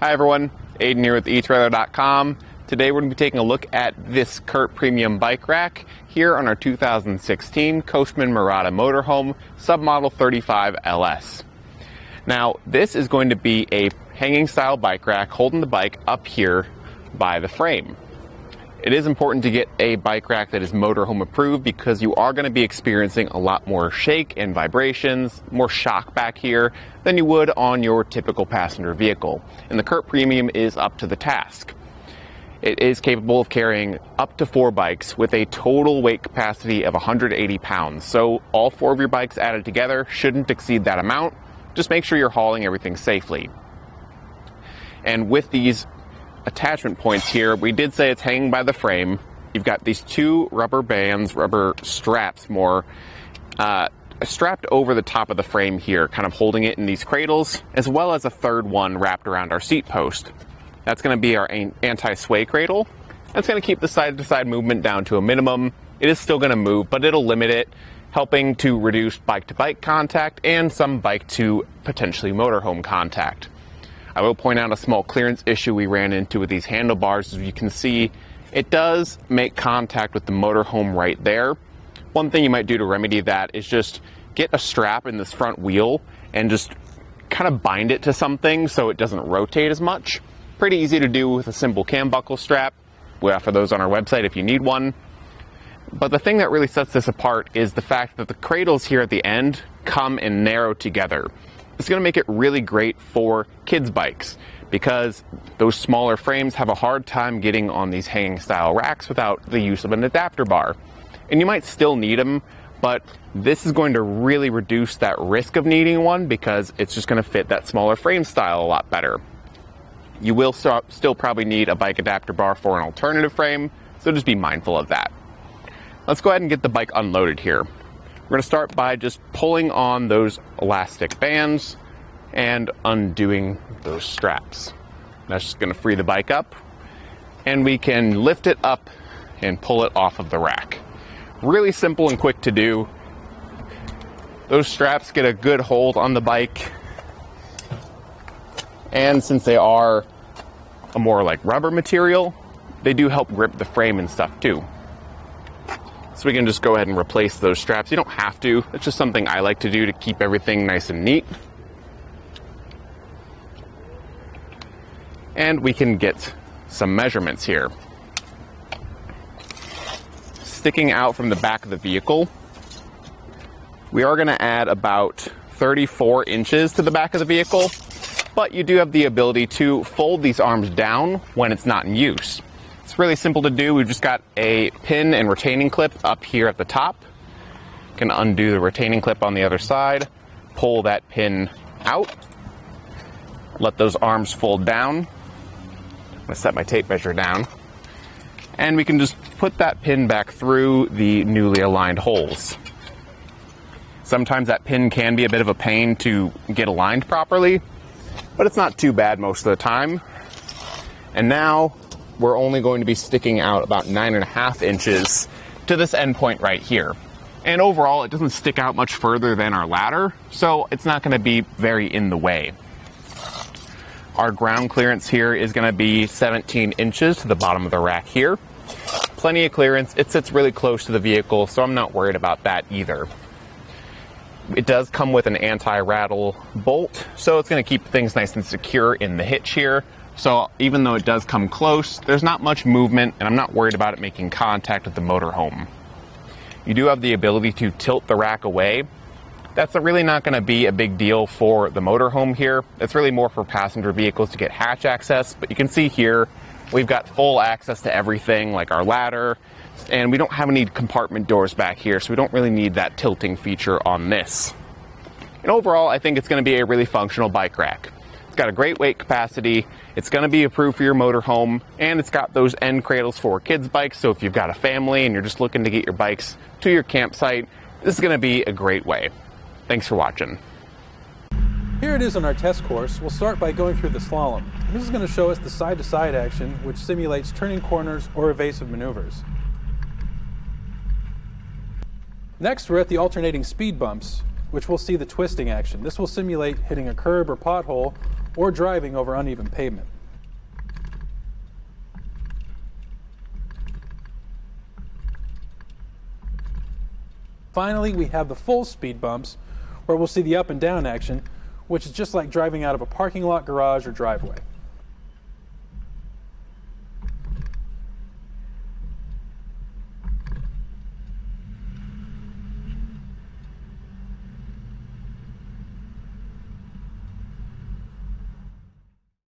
Hi everyone, Aidan here with etrailer.com. Today we're going to be taking a look at this CURT Premium Bike Rack here on our 2016 Coachmen Mirada Motorhome submodel 35 LS. Now this is going to be a hanging style bike rack holding the bike up here by the frame. It is important to get a bike rack that is motorhome approved because you are going to be experiencing a lot more shake and vibrations, more shock back here than you would on your typical passenger vehicle. And the CURT Premium is up to the task. It is capable of carrying up to 4 bikes with a total weight capacity of 180 pounds. So all 4 of your bikes added together shouldn't exceed that amount. Just make sure you're hauling everything safely. And with these attachment points here, we did say it's hanging by the frame. You've got these 2 rubber bands, rubber straps more, strapped over the top of the frame here, kind of holding it in these cradles, as well as a third one wrapped around our seat post. That's going to be our anti-sway cradle. That's going to keep the side-to-side movement down to a minimum. It is still going to move, but it'll limit it, helping to reduce bike-to-bike contact and some bike to potentially motorhome contact. I will point out a small clearance issue we ran into with these handlebars. As you can see, it does make contact with the motorhome right there. One thing you might do to remedy that is just get a strap in this front wheel and just kind of bind it to something so it doesn't rotate as much. Pretty easy to do with a simple cam buckle strap. We offer those on our website if you need one. But the thing that really sets this apart is the fact that the cradles here at the end come and narrow together. It's going to make it really great for kids' bikes because those smaller frames have a hard time getting on these hanging style racks without the use of an adapter bar. And you might still need them, but this is going to really reduce that risk of needing one because it's just going to fit that smaller frame style a lot better. You will still probably need a bike adapter bar for an alternative frame, so just be mindful of that. Let's go ahead and get the bike unloaded here. We're going to start by just pulling on those elastic bands and undoing those straps. That's just going to free the bike up, and we can lift it up and pull it off of the rack. Really simple and quick to do. Those straps get a good hold on the bike, and since they are a more like rubber material, they do help grip the frame and stuff too. So we can just go ahead and replace those straps. You don't have to. It's just something I like to do to keep everything nice and neat. And we can get some measurements here. Sticking out from the back of the vehicle, we are going to add about 34 inches to the back of the vehicle, but you do have the ability to fold these arms down when it's not in use. It's really simple to do. We've just got a pin and retaining clip up here at the top. You can undo the retaining clip on the other side, pull that pin out, let those arms fold down. I'm going to set my tape measure down, and we can just put that pin back through the newly aligned holes. Sometimes that pin can be a bit of a pain to get aligned properly, but it's not too bad most of the time. And now we're only going to be sticking out about 9.5 inches to this end point right here. And overall, it doesn't stick out much further than our ladder, so it's not going to be very in the way. Our ground clearance here is going to be 17 inches to the bottom of the rack here. Plenty of clearance. It sits really close to the vehicle, so I'm not worried about that either. It does come with an anti-rattle bolt, so it's going to keep things nice and secure in the hitch here. So even though it does come close, there's not much movement, and I'm not worried about it making contact with the motorhome. You do have the ability to tilt the rack away. That's really not going to be a big deal for the motorhome here. It's really more for passenger vehicles to get hatch access, but you can see here we've got full access to everything like our ladder, and we don't have any compartment doors back here, so we don't really need that tilting feature on this. And overall, I think it's going to be a really functional bike rack. It's got a great weight capacity, it's going to be approved for your motorhome, and it's got those end cradles for kids' bikes, so if you've got a family and you're just looking to get your bikes to your campsite, this is going to be a great way. Thanks for watching. Here it is on our test course. We'll start by going through the slalom. This is going to show us the side-to-side action, which simulates turning corners or evasive maneuvers. Next, we're at the alternating speed bumps, which we'll see the twisting action. This will simulate hitting a curb or pothole or driving over uneven pavement. Finally, we have the full speed bumps, where we'll see the up and down action, which is just like driving out of a parking lot, garage, or driveway.